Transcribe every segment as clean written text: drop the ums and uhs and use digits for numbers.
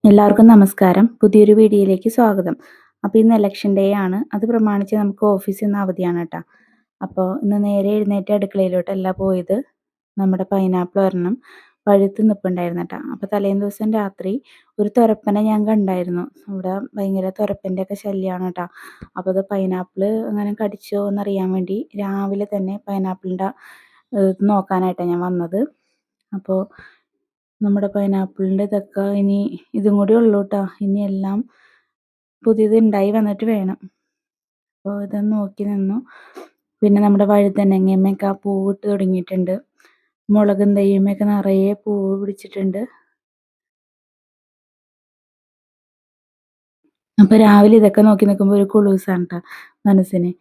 എല്ലാവർക്കും നമസ്കാരം. പുതിയൊരു വീഡിയോയിലേക്ക് സ്വാഗതം. അപ്പോൾ ഇന്ന് ഇലക്ഷൻ ഡേ ആണ്. അത് പ്രമാണിച്ച് നമുക്ക് ഓഫീസിൽ നിന്ന് അവധിയാണ് കേട്ടോ. അപ്പോൾ ഇന്ന് നേരെ എഴുന്നേറ്റ് അടുക്കളയിലോട്ടല്ല പോയത്. നമ്മുടെ പൈനാപ്പിൾ ഒരെണ്ണം പഴുത്ത് നിൽപ്പുണ്ടായിരുന്നു കേട്ടോ. അപ്പോൾ തലേന്ന് ദിവസം രാത്രി ഒരു തുരപ്പനെ ഞാൻ കണ്ടായിരുന്നു. ഇവിടെ ഭയങ്കര തുരപ്പൻ്റെയൊക്കെ ശല്യമാണ് കേട്ടോ. അപ്പോൾ അത് പൈനാപ്പിൾ അങ്ങനെ കടിച്ചോ എന്നറിയാൻ വേണ്ടി രാവിലെ തന്നെ പൈനാപ്പിളിൻ്റെ നോക്കാനായിട്ടാണ് ഞാൻ വന്നത്. അപ്പോൾ നമ്മുടെ പൈനാപ്പിളിൻ്റെ ഇതൊക്കെ ഇനി ഇതും കൂടി ഉള്ളൂ കേട്ടോ. ഇനി എല്ലാം പുതിയത് ഉണ്ടായി വന്നിട്ട് വേണം. അപ്പോൾ ഇതൊന്ന് നോക്കി നിന്നു. പിന്നെ നമ്മുടെ വഴുതനങ്ങമ്മയൊക്കെ പൂവിട്ട് തുടങ്ങിയിട്ടുണ്ട്. മുളകും തയ്യുമ്മയൊക്കെ നിറയെ പൂവ് പിടിച്ചിട്ടുണ്ട്. അപ്പോൾ രാവിലെ ഇതൊക്കെ നോക്കി നിൽക്കുമ്പോൾ ഒരു കുളൂസാണ് കേട്ടോ മനസ്സിന്.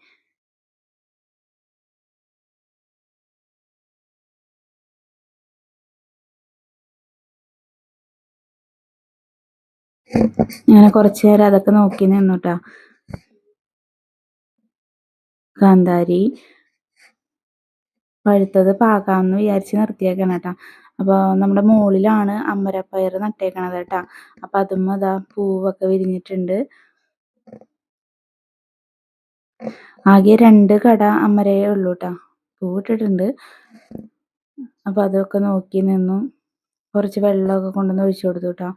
അങ്ങനെ കുറച്ച് നേരം അതൊക്കെ നോക്കി നിന്നു കേട്ടോ. കാന്താരി പഴുത്തത് പാകാമെന്ന് വിചാരിച്ച് നിർത്തിയേക്കണം കേട്ടോ. അപ്പോൾ നമ്മുടെ മുകളിലാണ് അമരപ്പയർ നട്ടേക്കണത് കേട്ടോ. അപ്പോൾ അതും അതാ പൂവൊക്കെ വിരിഞ്ഞിട്ടുണ്ട്. ആകെ 2 കട അമരയേ ഉള്ളൂ കേട്ടോ. പൂവിട്ടിട്ടുണ്ട്. അപ്പോൾ അതൊക്കെ നോക്കി നിന്നു. കുറച്ച് വെള്ളമൊക്കെ കൊണ്ടുവന്ന് ഒഴിച്ചു കൊടുത്തു കേട്ടോ.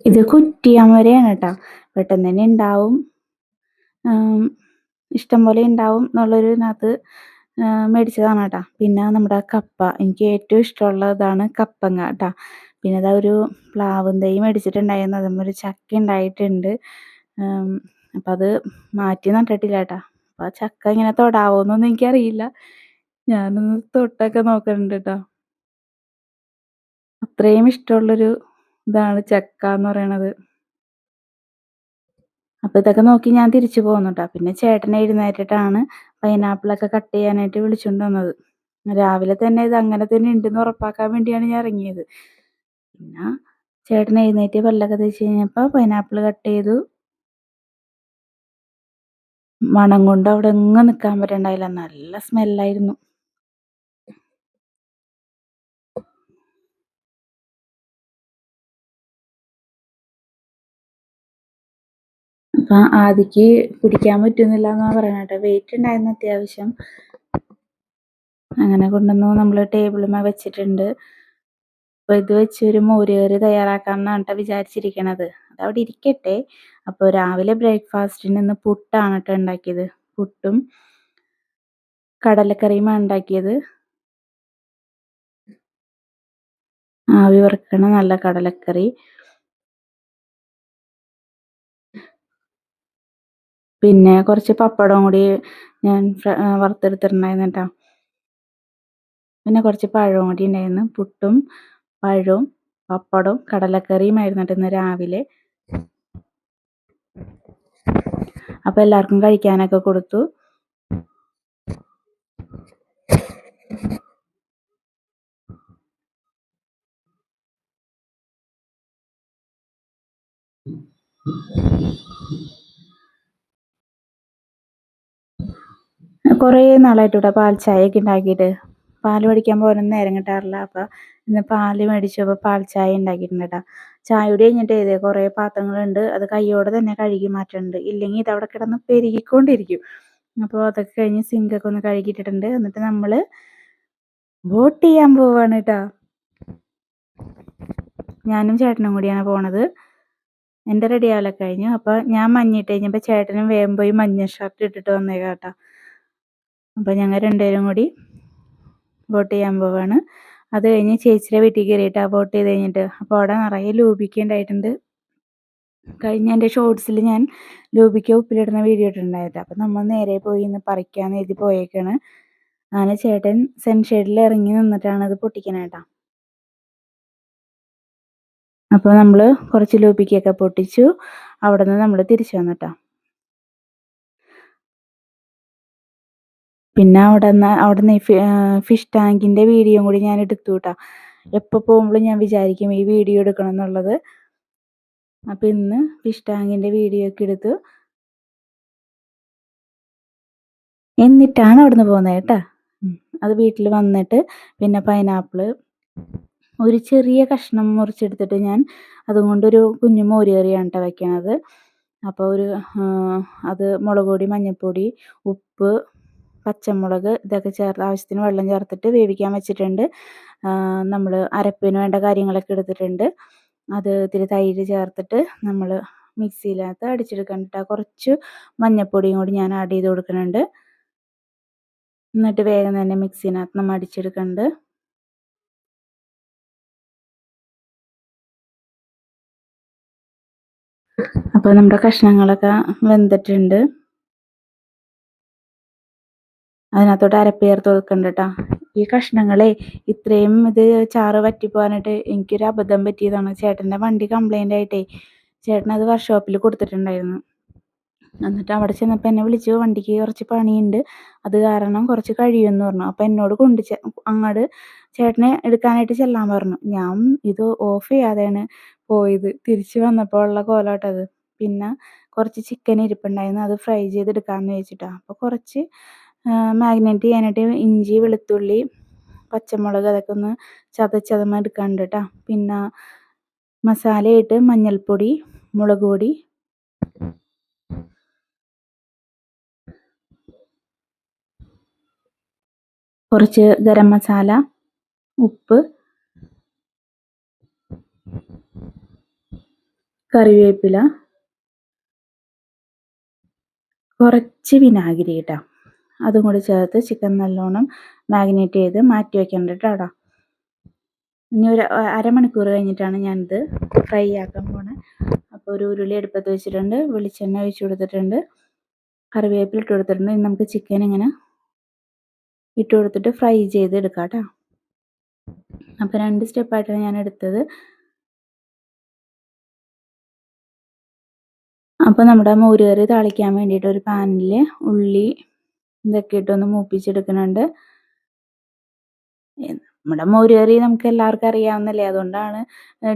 ഇത് കുറ്റിയമരയാണ് കേട്ടോ. പെട്ടെന്ന് തന്നെ ഉണ്ടാവും, ഇഷ്ടം പോലെ ഉണ്ടാവും എന്നുള്ളൊരു ഇതിനകത്ത് മേടിച്ചതാണ് കേട്ടോ. പിന്നെ നമ്മുടെ കപ്പ, എനിക്ക് ഏറ്റവും ഇഷ്ടമുള്ള ഇതാണ് കപ്പങ്ങ കേട്ടോ. പിന്നെ അതാ ഒരു പ്ലാവും തൈ മേടിച്ചിട്ടുണ്ടായിരുന്നു. അതുമ്മൊരു ചക്ക ഉണ്ടായിട്ടുണ്ട്. അപ്പം അത് മാറ്റി നട്ടിട്ടില്ല കേട്ടോ. അപ്പം ആ ചക്ക ഇങ്ങനെ തൊടാവോന്നൊന്നും എനിക്കറിയില്ല. ഞാനൊന്ന് തൊട്ടൊക്കെ നോക്കുന്നുണ്ട് കേട്ടോ. അത്രയും ഇഷ്ടമുള്ളൊരു ഇതാണ് ചക്ക എന്ന് പറയണത്. അപ്പോൾ ഇതൊക്കെ നോക്കി ഞാൻ തിരിച്ചു പോന്നു കേട്ടോ. പിന്നെ ചേട്ടൻ എഴുന്നേറ്റിട്ടാണ് പൈനാപ്പിളൊക്കെ കട്ട് ചെയ്യാനായിട്ട് വിളിച്ചുകൊണ്ട് വന്നത്. രാവിലെ തന്നെ ഇത് അങ്ങനെ തന്നെ ഉണ്ടെന്ന് ഉറപ്പാക്കാൻ വേണ്ടിയാണ് ഞാൻ ഇറങ്ങിയത്. പിന്നെ ചേട്ടൻ എഴുന്നേറ്റ് പല്ലൊക്കെ തേച്ച് കഴിഞ്ഞപ്പോൾ പൈനാപ്പിൾ കട്ട് ചെയ്തു. മണം കൊണ്ട് അവിടെ എങ്ങും നിൽക്കാൻ പറ്റണ്ടായില്ല. നല്ല സ്മെല്ലായിരുന്നു. അപ്പം ആദിക്ക് പിടിക്കാൻ പറ്റുന്നില്ല എന്നാണ് പറയുന്നത് കേട്ടോ. വെയിറ്റ് ഉണ്ടായിരുന്നു അത്യാവശ്യം. അങ്ങനെ കൊണ്ടുവന്നു നമ്മൾ ടേബിളുമ്മേ വെച്ചിട്ടുണ്ട്. അപ്പോൾ ഇത് വെച്ച് ഒരു മോരുകറി തയ്യാറാക്കാമെന്നാണ് കേട്ടോ വിചാരിച്ചിരിക്കണത്. അതവിടെ ഇരിക്കട്ടെ. അപ്പോൾ രാവിലെ ബ്രേക്ക്ഫാസ്റ്റിന് ഇന്ന് പുട്ടാണ് കേട്ടോ ഉണ്ടാക്കിയത്. പുട്ടും കടലക്കറിയുമാണ് ഉണ്ടാക്കിയത്. ആവി വറുക്കണ നല്ല കടലക്കറി. പിന്നെ കുറച്ച് പപ്പടം കൂടി ഞാൻ വറുത്തെടുത്തിട്ടുണ്ടായിരുന്നു കേട്ടോ. പിന്നെ കുറച്ച് പഴവും കൂടി ഉണ്ടായിരുന്നു. പുട്ടും പഴവും പപ്പടവും കടലക്കറിയുമായിരുന്നു കേട്ടോ ഇന്ന് രാവിലെ. അപ്പോൾ എല്ലാവർക്കും കഴിക്കാനൊക്കെ കൊടുത്തു. കുറേ നാളായിട്ട് ഇവിടെ പാൽ ചായയൊക്കെ ഉണ്ടാക്കിയിട്ട് പാൽ മേടിക്കാൻ പോകാനൊന്നും നേരം കിട്ടാറില്ല. അപ്പോൾ ഇന്ന് പാൽ മേടിച്ചു. അപ്പോൾ പാൽ ചായ ഉണ്ടാക്കിയിട്ടുണ്ട് കേട്ടോ. ചായ കുടി കഴിഞ്ഞിട്ട് ഇതേ കുറേ പാത്രങ്ങളുണ്ട്. അത് കൈയോടെ തന്നെ കഴുകി മാറ്റുന്നുണ്ട്. ഇല്ലെങ്കിൽ ഇതവിടെ കിടന്ന് പെരുകിക്കൊണ്ടിരിക്കും. അപ്പോൾ അതൊക്കെ കഴിഞ്ഞ് സിങ്കൊക്കെ ഒന്ന് കഴുകിയിട്ടിട്ടുണ്ട്. എന്നിട്ട് നമ്മൾ വോട്ട് ചെയ്യാൻ പോവാണ് കേട്ടോ. ഞാനും ചേട്ടനും കൂടിയാണ് പോണത്. എൻ്റെ റെഡി ആവലൊക്കെ കഴിഞ്ഞു. അപ്പോൾ ഞാൻ മഞ്ഞിട്ട് കഴിഞ്ഞപ്പോൾ ചേട്ടനും വേഗം പോയി മഞ്ഞ ഷർട്ട് ഇട്ടിട്ട് വന്നേക്കാം കേട്ടോ. അപ്പോൾ ഞങ്ങൾ രണ്ടുപേരും കൂടി വോട്ട് ചെയ്യാൻ പോവാണ്. അത് കഴിഞ്ഞ് ചേച്ചിയുടെ വീട്ടിൽ കയറിയിട്ടാണ് വോട്ട് ചെയ്ത് കഴിഞ്ഞിട്ട്. അപ്പോൾ അവിടെ നിറയെ ലൂബിക്ക ഉണ്ടായിട്ടുണ്ട്. കഴിഞ്ഞ എൻ്റെ ഷോർട്സിൽ ഞാൻ ലൂബിക്ക ഉപ്പിലിടുന്ന വീഡിയോ ഇട്ടിട്ടുണ്ടായിരുന്നു. അപ്പോൾ നമ്മൾ നേരെ പോയി ഇന്ന് പറിക്കാമെന്ന് എഴുതി പോയേക്കാണ്. അങ്ങനെ ചേട്ടൻ സൺഷെയ്ഡിൽ ഇറങ്ങി നിന്നിട്ടാണ് അത് പൊട്ടിക്കണത് കേട്ടോ. അപ്പോൾ നമ്മൾ കുറച്ച് ലൂബിക്കയൊക്കെ പൊട്ടിച്ചു. അവിടെ നിന്ന് നമ്മൾ തിരിച്ചു വന്നു കേട്ടോ. പിന്നെ അവിടുന്ന് ഫിഷ് ടാങ്കിൻ്റെ വീഡിയോ കൂടി ഞാൻ എടുത്തു കേട്ടോ. എപ്പോൾ പോകുമ്പോഴും ഞാൻ വിചാരിക്കും ഈ വീഡിയോ എടുക്കണം എന്നുള്ളത്. അപ്പോൾ ഇന്ന് ഫിഷ് ടാങ്കിൻ്റെ വീഡിയോ ഒക്കെ എടുത്തു. എന്നിട്ടാണ് അവിടുന്ന് പോകുന്നത് കേട്ടോ. അത് വീട്ടിൽ വന്നിട്ട് പിന്നെ പൈനാപ്പിള് ഒരു ചെറിയ കഷ്ണം മുറിച്ചെടുത്തിട്ട് ഞാൻ അതുകൊണ്ടൊരു കുഞ്ഞു മോര് കറിയാണ് കേട്ടോ വെക്കണത്. അപ്പോൾ അത് മുളക് പൊടി, മഞ്ഞൾപ്പൊടി, ഉപ്പ്, പച്ചമുളക് ഇതൊക്കെ ചേർത്ത് ആവശ്യത്തിന് വെള്ളം ചേർത്തിട്ട് വേവിക്കാൻ വെച്ചിട്ടുണ്ട്. നമ്മൾ അരപ്പിന് വേണ്ട കാര്യങ്ങളൊക്കെ എടുത്തിട്ടുണ്ട്. അത് ഇത്തിരി തൈര് ചേർത്തിട്ട് നമ്മൾ മിക്സിയിലകത്ത് അടിച്ചെടുക്കണം കേട്ടോ. കുറച്ച് മഞ്ഞൾപ്പൊടിയും കൂടി ഞാൻ ആഡ് ചെയ്ത് കൊടുക്കുന്നുണ്ട്. എന്നിട്ട് വേഗം തന്നെ മിക്സിനകത്ത് നമ്മൾ അടിച്ചെടുക്കുന്നുണ്ട്. അപ്പോൾ നമ്മുടെ കഷ്ണങ്ങളൊക്കെ വെന്തിട്ടുണ്ട്. അതിനകത്തോട്ട് അരപ്പ് ചേർത്ത് കൊടുക്കണ്ട കേട്ടോ. ഈ കഷ്ണങ്ങളെ ഇത്രയും ഇത് ചാറ് വറ്റിപ്പോകാനായിട്ട് എനിക്കൊരു അബദ്ധം പറ്റിയതാണ്. ചേട്ടൻ്റെ വണ്ടി കംപ്ലൈൻ്റ് ആയിട്ടേ ചേട്ടനത് വർക്ക്ഷോപ്പിൽ കൊടുത്തിട്ടുണ്ടായിരുന്നു. എന്നിട്ട് അവിടെ ചെന്നപ്പോൾ എന്നെ വിളിച്ചു, വണ്ടിക്ക് കുറച്ച് പണിയുണ്ട്, അത് കാരണം കുറച്ച് കഴിയുമെന്ന് പറഞ്ഞു. അപ്പോൾ എന്നോട് അങ്ങോട്ട് ചേട്ടനെ എടുക്കാനായിട്ട് ചെല്ലാൻ പറഞ്ഞു. ഞാൻ ഇത് ഓഫ് ചെയ്യാതെയാണ് പോയത്. തിരിച്ച് വന്നപ്പോൾ ഉള്ള കോലാട്ടത്. പിന്നെ കുറച്ച് ചിക്കൻ ഇരിപ്പുണ്ടായിരുന്നു, അത് ഫ്രൈ ചെയ്തെടുക്കാമെന്ന് വെച്ചിട്ടാണ്. അപ്പോൾ കുറച്ച് മാഗ്നേറ്റ് ചെയ്യാനായിട്ട് ഇഞ്ചി, വെളുത്തുള്ളി, പച്ചമുളക് അതൊക്കെ ഒന്ന് ചതച്ചതമ്മ എടുക്കാനുണ്ട് കേട്ടോ. പിന്നെ മസാലയായിട്ട് മഞ്ഞൾപ്പൊടി, മുളക് പൊടി, കുറച്ച് ഗരം മസാല, ഉപ്പ്, കറിവേപ്പില, കുറച്ച് വിനാഗിരി കേട്ടോ. അതും കൂടി ചേർത്ത് ചിക്കൻ നല്ലോണം മാഗ്നേറ്റ് ചെയ്ത് മാറ്റി വെക്കേണ്ട കേട്ടോ. ഇനി ഒരു അരമണിക്കൂർ കഴിഞ്ഞിട്ടാണ് ഞാനിത് ഫ്രൈ ആക്കാൻ പോണത്. അപ്പോൾ ഒരു ഉരുളി അടുപ്പത്ത് വെച്ചിട്ടുണ്ട്, വെളിച്ചെണ്ണ ഒഴിച്ച് കൊടുത്തിട്ടുണ്ട്, കറിവേപ്പില ഇട്ട് കൊടുത്തിട്ടുണ്ട്. ഇനി നമുക്ക് ചിക്കൻ ഇങ്ങനെ ഇട്ട് കൊടുത്തിട്ട് ഫ്രൈ ചെയ്ത് എടുക്കാം കേട്ടോ. അപ്പോൾ 2 സ്റ്റെപ്പായിട്ടാണ് ഞാൻ എടുത്തത്. അപ്പോൾ നമ്മുടെ മോര് കറി താളിക്കാൻ വേണ്ടിയിട്ട് ഒരു പാനിൽ ഉള്ളി ഇതൊക്കെ ഇട്ടൊന്ന് മൂപ്പിച്ചെടുക്കുന്നുണ്ട്. നമ്മുടെ മോര് കറി നമുക്ക് എല്ലാവർക്കും അറിയാവുന്നല്ലേ, അതുകൊണ്ടാണ്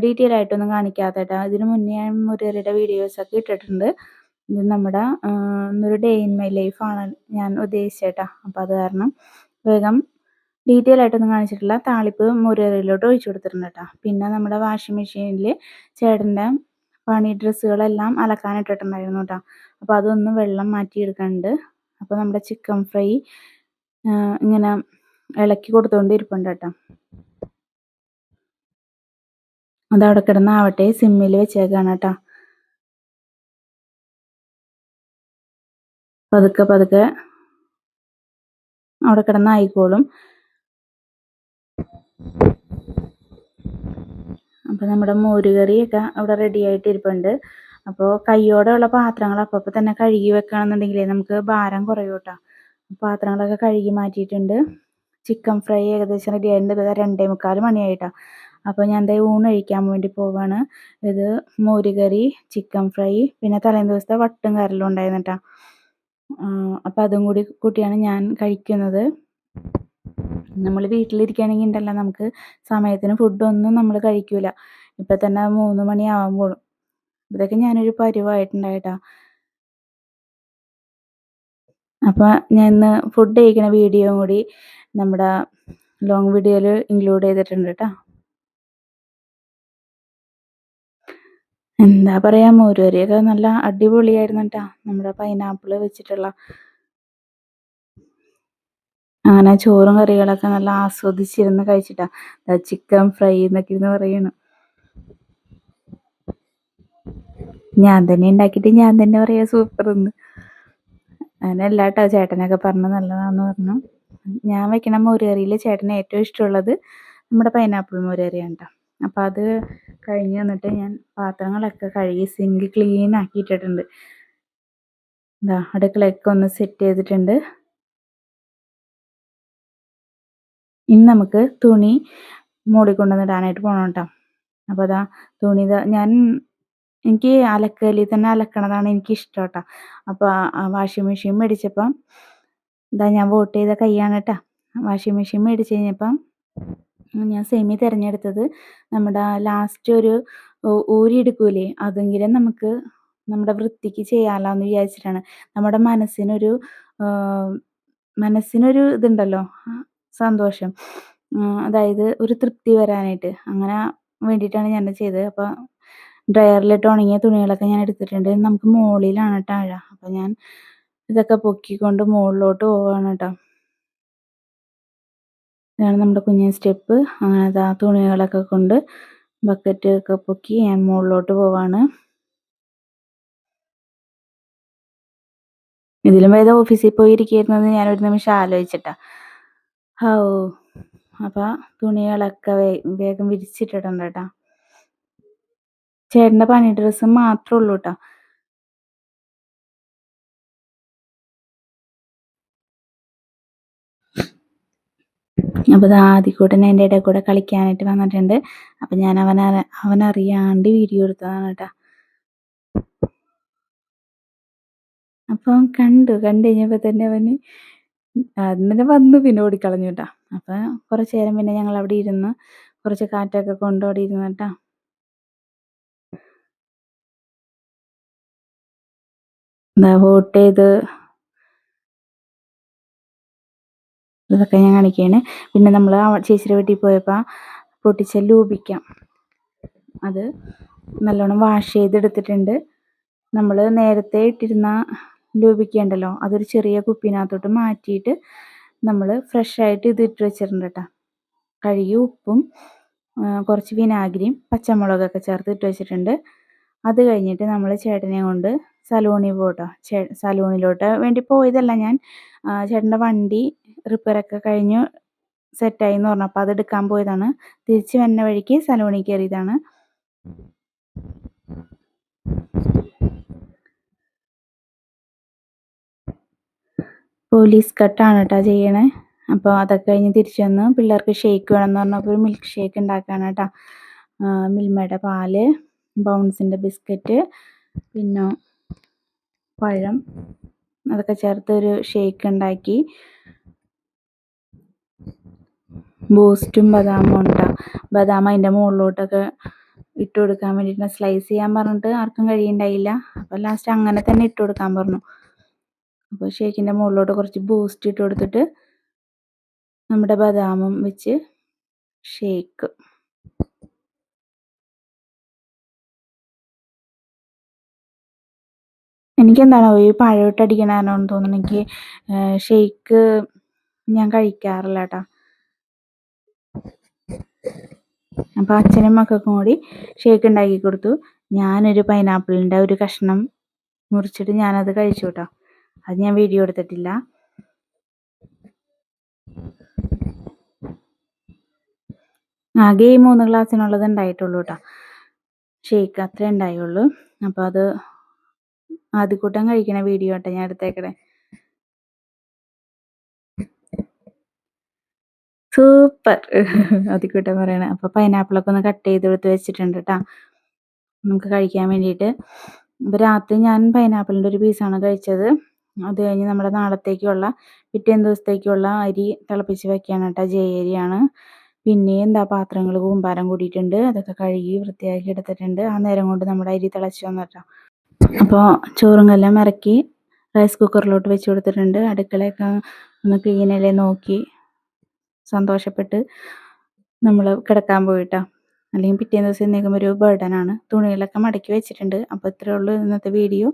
ഡീറ്റെയിൽ ആയിട്ടൊന്നും കാണിക്കാത്തത് കേട്ടോ. ഇതിന് മുന്നേ ഞാൻ മോര് കറിയുടെ വീഡിയോസൊക്കെ ഇട്ടിട്ടുണ്ട്. ഇത് നമ്മുടെ ഒരു ഡേ ഇൻ മൈ ലൈഫാണ് ഞാൻ ഉദ്ദേശിച്ചത് കേട്ടോ. അപ്പോൾ അത് കാരണം വേഗം ഡീറ്റെയിൽ ആയിട്ടൊന്നും കാണിച്ചിട്ടില്ല. താളിപ്പ് മോര് കറിയിലോട്ട് ഒഴിച്ചു കൊടുത്തിട്ടുണ്ട് കേട്ടോ. പിന്നെ നമ്മുടെ വാഷിംഗ് മെഷീനിൽ ചേട്ടൻ്റെ പണി ഡ്രസ്സുകളെല്ലാം അലക്കാനിട്ടിട്ടുണ്ടായിരുന്നു കേട്ടോ. അപ്പോൾ അതൊന്ന് വെള്ളം മാറ്റിയെടുക്കുന്നുണ്ട്. അപ്പോൾ നമ്മുടെ ചിക്കൻ ഫ്രൈ ഇങ്ങനെ ഇളക്കി കൊടുത്തുകൊണ്ട് ഇരിപ്പുണ്ട് കേട്ടോ. അതവിടെ കിടന്നാവട്ടെ, സിമ്മിൽ വെച്ചേക്കാണ് കേട്ടോ. പതുക്കെ പതുക്കെ അവിടെ കിടന്നായിക്കോളും. അപ്പോൾ നമ്മുടെ മോരുകറിയൊക്കെ അവിടെ റെഡി ആയിട്ട് ഇരിപ്പുണ്ട്. അപ്പോൾ കയ്യോടെ ഉള്ള പാത്രങ്ങൾ അപ്പോൾ തന്നെ കഴുകി വെക്കുകയാണെന്നുണ്ടെങ്കിലേ നമുക്ക് ഭാരം കുറയും കേട്ടോ. പാത്രങ്ങളൊക്കെ കഴുകി മാറ്റിയിട്ടുണ്ട്. ചിക്കൻ ഫ്രൈ ഏകദേശം റെഡി ആയിട്ടുണ്ട്. 2:45 മണിയായിട്ടാണ്. അപ്പോൾ ഞാൻ ദേ ഊണ് കഴിക്കാൻ വേണ്ടി പോവാണ്. ഇത് മോരുകറി, ചിക്കൻ ഫ്രൈ, പിന്നെ തലേന്ന് ദിവസത്തെ വട്ടും കരലും ഉണ്ടായിരുന്നു കേട്ടോ. അപ്പോൾ അതും കൂടി കൂട്ടിയാണ് ഞാൻ കഴിക്കുന്നത്. നമ്മൾ വീട്ടിലിരിക്കുകയാണെങ്കിൽ ഉണ്ടല്ലോ, നമുക്ക് സമയത്തിന് ഫുഡൊന്നും നമ്മൾ കഴിക്കൂല. ഇപ്പം തന്നെ 3 മണിയാവുമ്പോഴും ഇതൊക്കെ ഞാനൊരു പരുവായിട്ടുണ്ടായിട്ടാ. അപ്പോൾ ഞാൻ ഇന്ന് ഫുഡ് കഴിക്കുന്ന വീഡിയോ കൂടി നമ്മുടെ ലോങ് വീഡിയോയിൽ ഇൻക്ലൂഡ് ചെയ്തിട്ടുണ്ട് കേട്ടോ. എന്താ പറയുക, മോരുകറിയൊക്കെ നല്ല അടിപൊളിയായിരുന്നു കേട്ടോ. നമ്മുടെ പൈനാപ്പിൾ വെച്ചിട്ടുള്ള അങ്ങനെ ചോറും കറികളൊക്കെ നല്ല ആസ്വദിച്ചിരുന്ന് കഴിച്ചിട്ടാ. ചിക്കൻ ഫ്രൈ എന്നൊക്കെ ഇരുന്ന് പറയണു. ഞാൻ തന്നെ ഉണ്ടാക്കിയിട്ട് ഞാൻ തന്നെ പറയാ സൂപ്പർ എന്ന്. അങ്ങനെ അല്ല കേട്ടോ, ചേട്ടനൊക്കെ പറഞ്ഞു നല്ലതാണെന്ന് പറഞ്ഞു. ഞാൻ വെക്കണ മോരുകറിയിൽ ചേട്ടന് ഏറ്റവും ഇഷ്ടമുള്ളത് നമ്മുടെ പൈനാപ്പിൾ മോരുകറിയാണ് കേട്ടോ. അപ്പോൾ അത് കഴിഞ്ഞ് വന്നിട്ട് ഞാൻ പാത്രങ്ങളൊക്കെ കഴുകി സിങ്ക് ക്ലീൻ ആക്കിയിട്ടിട്ടുണ്ട്. ഇതാ അടുക്കളയൊക്കെ ഒന്ന് സെറ്റ് ചെയ്തിട്ടുണ്ട്. ഇനി നമുക്ക് തുണി മൂടി കൊണ്ടുവന്നിടാനായിട്ട് പോകണം കേട്ടോ. അപ്പോൾ അതാ തുണി എനിക്ക് അലക്കലിൽ തന്നെ അലക്കണതാണ് എനിക്കിഷ്ടം കേട്ടോ. അപ്പോൾ വാഷിംഗ് മെഷീൻ മേടിച്ചപ്പം ഇതാ ഞാൻ വോട്ട് ചെയ്ത കൈയാണ് കേട്ടോ. വാഷിംഗ് മെഷീൻ മേടിച്ച് കഴിഞ്ഞപ്പം ഞാൻ സെമി തിരഞ്ഞെടുത്തത് നമ്മുടെ ലാസ്റ്റ് ഒരു ഊരിയെടുക്കൂലേ, അതെങ്കിലും നമുക്ക് നമ്മുടെ വൃത്തിക്ക് ചെയ്യാമല്ലോ എന്ന് വിചാരിച്ചിട്ടാണ്. നമ്മുടെ മനസ്സിനൊരു മനസ്സിനൊരു ഇതുണ്ടല്ലോ, സന്തോഷം. അതായത് ഒരു തൃപ്തി വരാനായിട്ട്. അങ്ങനെ വേണ്ടിയിട്ടാണ് ഞാനത് ചെയ്തത്. അപ്പോൾ ഡ്രയറിലിട്ട് ഉണങ്ങിയ തുണികളൊക്കെ ഞാൻ എടുത്തിട്ടുണ്ട്. നമുക്ക് മോളിലാണ് ട്ടോ അഴ. അപ്പോൾ ഞാൻ ഇതൊക്കെ പൊക്കിക്കൊണ്ട് മോളിലോട്ട് പോവാണ് ട്ടോ. ഇതാണ് നമ്മുടെ കുഞ്ഞൻ സ്റ്റെപ്പ്. അങ്ങനെ ദാ തുണികളൊക്കെ കൊണ്ട് ബക്കറ്റ് ഒക്കെ പൊക്കി ഞാൻ മോളിലോട്ട് പോവാണ്. ഇതിലും ഭേദം ഓഫീസിൽ പോയി ഇരിക്കായിരുന്നെന്ന് ഞാൻ ഒരു നിമിഷം ആലോചിച്ചിട്ടാ. ഹൗ! അപ്പൊ തുണികളൊക്കെ വേഗം വിരിച്ചിട്ടിട്ടുണ്ട് ട്ടോ. ചേട്ടന്റെ പണി ഡ്രസ്സ് മാത്രേ ഉള്ളൂ ട്ടോ. അപ്പോൾ ദാ ആദിക്കുട്ടൻ എൻ്റെ ഇടയിൽ കൂടെ കളിക്കാനായിട്ട് വന്നിട്ടുണ്ട്. അപ്പം ഞാൻ അവനറിയാണ്ട് വീഡിയോ എടുത്തതാണ് ട്ടോ. അപ്പം കണ്ടു കഴിഞ്ഞപ്പോൾ തന്നെ അവന് അന്നേരം വന്നു പിന്നെ ഓടിക്കളഞ്ഞു ട്ടോ. അപ്പം കുറച്ച് നേരം പിന്നെ ഞങ്ങൾ അവിടെ ഇരുന്ന് കുറച്ച് കാറ്റൊക്കെ കൊണ്ട് അവിടെ ഇരുന്നു ട്ടോ. എന്താ വോട്ട് ചെയ്ത് ഇതൊക്കെ ഞാൻ കാണിക്കുകയാണ്. പിന്നെ നമ്മൾ ചേച്ചിയുടെ വീട്ടിൽ പോയപ്പോൾ പൊട്ടിച്ച ലൂബിക്കാം അത് നല്ലോണം വാഷ് ചെയ്തെടുത്തിട്ടുണ്ട്. നമ്മൾ നേരത്തെ ഇട്ടിരുന്ന ലൂബിക്ക ഉണ്ടല്ലോ, അതൊരു ചെറിയ കുപ്പിനകത്തോട്ട് മാറ്റിയിട്ട് നമ്മൾ ഫ്രഷായിട്ട് ഇത് ഇട്ട് വെച്ചിട്ടുണ്ട് കേട്ടോ. കഴുകി ഉപ്പും കുറച്ച് വിനാഗിരിയും പച്ചമുളകൊക്കെ ചേർത്ത് ഇട്ട് വെച്ചിട്ടുണ്ട്. അത് കഴിഞ്ഞിട്ട് നമ്മൾ ചേട്ടനെ കൊണ്ട് സലൂണിൽ പോട്ടോ. സലൂണിലോട്ട് വേണ്ടി പോയതല്ല ഞാൻ. ചേട്ടൻ്റെ വണ്ടി റിപ്പയറൊക്കെ കഴിഞ്ഞ് സെറ്റായി എന്ന് പറഞ്ഞപ്പോൾ അതെടുക്കാൻ പോയതാണ്. തിരിച്ച് വന്ന വഴിക്ക് സലൂണിൽ കയറിയതാണ്. പോലീസ് കട്ടാണ് കേട്ടോ ചെയ്യണേ. അപ്പോൾ അതൊക്കെ കഴിഞ്ഞ് തിരിച്ചു വന്ന് പിള്ളേർക്ക് ഷേക്ക് വേണമെന്ന് പറഞ്ഞപ്പോൾ ഒരു മിൽക്ക് ഷേക്ക് ഉണ്ടാക്കാണ് കേട്ടോ. മിൽമയുടെ പാല്, ബൗൺസിൻ്റെ ബിസ്ക്കറ്റ്, പിന്നെ പഴം അതൊക്കെ ചേർത്ത് ഒരു ഷേക്ക് ഉണ്ടാക്കി. ബൂസ്റ്റും ബദാമും ഉണ്ടാ. ബദാം അതിൻ്റെ മുകളിലോട്ടൊക്കെ ഇട്ട് കൊടുക്കാൻ വേണ്ടിയിട്ട് സ്ലൈസ് ചെയ്യാൻ പറഞ്ഞിട്ട് ആർക്കും കഴിയുണ്ടായില്ല. അപ്പോൾ ലാസ്റ്റ് അങ്ങനെ തന്നെ ഇട്ട് കൊടുക്കാൻ പറഞ്ഞു. അപ്പോൾ ഷേക്കിൻ്റെ മുകളിലോട്ട് കുറച്ച് ബൂസ്റ്റ് ഇട്ട് കൊടുത്തിട്ട് നമ്മുടെ ബദാമും വെച്ച് ഷേക്ക്. എനിക്കെന്താണോ ഈ പഴമിട്ട് അടിക്കണതാണെന്ന് തോന്നുന്നു. എനിക്ക് ഷേക്ക് ഞാൻ കഴിക്കാറില്ല കേട്ടോ. അപ്പോൾ അച്ഛനും മക്കൾക്കും കൂടി ഷേക്ക് ഉണ്ടാക്കി കൊടുത്തു. ഞാനൊരു പൈനാപ്പിളിൻ്റെ ഒരു കഷ്ണം മുറിച്ചിട്ട് ഞാനത് കഴിച്ചു കേട്ടോ. അത് ഞാൻ വീഡിയോ എടുത്തിട്ടില്ല. ആകെ ഈ 3 ഗ്ലാസ്സിനുള്ളത് ഉണ്ടായിട്ടുള്ളൂ കേട്ടോ. ഷേക്ക് അത്രേ ഉണ്ടായുള്ളൂ. അപ്പോൾ അത് ആദ്യക്കൂട്ടം കഴിക്കണ വീഡിയോ കേട്ടോ ഞാൻ എടുത്തേക്കണേ. സൂപ്പർ ആദ്യക്കൂട്ടം പറയണേ. അപ്പോൾ പൈനാപ്പിളൊക്കെ ഒന്ന് കട്ട് ചെയ്ത് എടുത്ത് വെച്ചിട്ടുണ്ട് കേട്ടോ, നമുക്ക് കഴിക്കാൻ വേണ്ടിയിട്ട്. അപ്പോൾ രാത്രി ഞാൻ പൈനാപ്പിളിൻ്റെ ഒരു പീസാണ് കഴിച്ചത്. അത് കഴിഞ്ഞ് നമ്മുടെ നാളത്തേക്കുള്ള പിറ്റേന്ന് ദിവസത്തേക്കുള്ള അരി തിളപ്പിച്ച് വെക്കുകയാണ് കേട്ടോ. ജയരിയാണ്. പിന്നെയും എന്താ പാത്രങ്ങൾ കൂമ്പാരം കൂടിയിട്ടുണ്ട്. അതൊക്കെ കഴുകി വൃത്തിയാക്കി എടുത്തിട്ടുണ്ട്. ആ നേരം കൊണ്ട് നമ്മുടെ അരി തിളച്ച് വന്നു കേട്ടോ. അപ്പോൾ ചോറും കല്ലും ഇറക്കി റൈസ് കുക്കറിലോട്ട് വെച്ച് കൊടുത്തിട്ടുണ്ട്. അടുക്കളയൊക്കെ ഒന്ന് ക്ലീനല്ലേ നോക്കി സന്തോഷപ്പെട്ട് നമ്മൾ കിടക്കാൻ പോയിട്ടോ. അല്ലെങ്കിൽ പിറ്റേന്ന് ദിവസം എഴുന്നേൽക്കുമ്പോൾ ഒരു ബർഡനാണ്. തുണികളൊക്കെ മടക്കി വെച്ചിട്ടുണ്ട്. അപ്പോൾ ഇത്രയേ ഉള്ളൂ ഇന്നത്തെ വീഡിയോ.